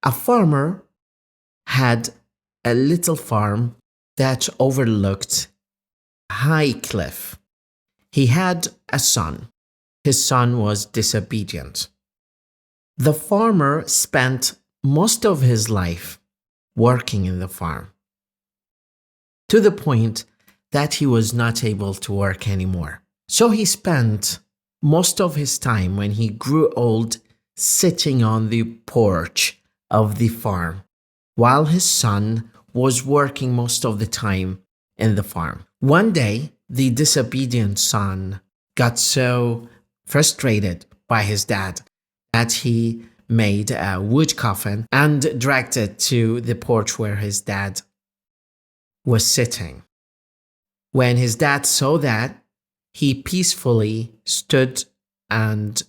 A farmer had a little farm that overlooked a high cliff. He had a son. His son was disobedient. The farmer spent most of his life working in the farm, to the point that he was not able to work anymore. So he spent most of his time, when he grew old, sitting on the porch of the farm, while his son was working most of the time in the farm. One day, the disobedient son got so frustrated by his dad that he made a wood coffin and dragged it to the porch where his dad was sitting. When his dad saw that, he peacefully stood and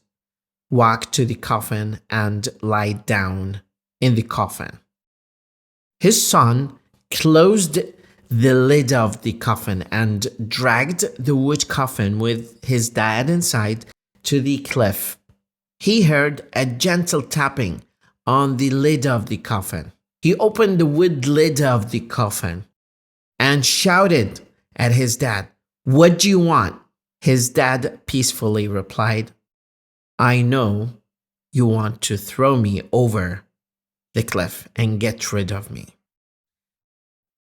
walked to the coffin and lied down in the coffin. His son closed the lid of the coffin and dragged the wood coffin with his dad inside to the cliff. He heard a gentle tapping on the lid of the coffin. He opened the wood lid of the coffin and shouted at his dad, "What do you want?" His dad peacefully replied, "I know you want to throw me over the cliff and get rid of me.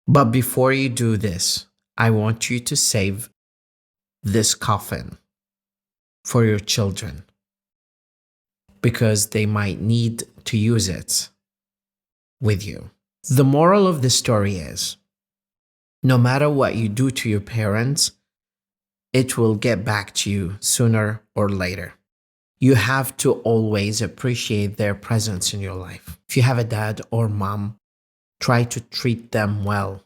But before you do this, I want you to save this coffin for your children, because they might need to use it with you." The moral of the story is, no matter what you do to your parents, it will get back to you sooner or later. You have to always appreciate their presence in your life. If you have a dad or mom, try to treat them well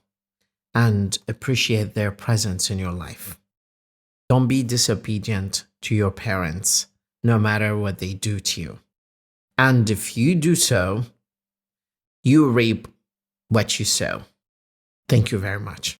and appreciate their presence in your life. Don't be disobedient to your parents, no matter what they do to you. And if you do so, you reap what you sow. Thank you very much.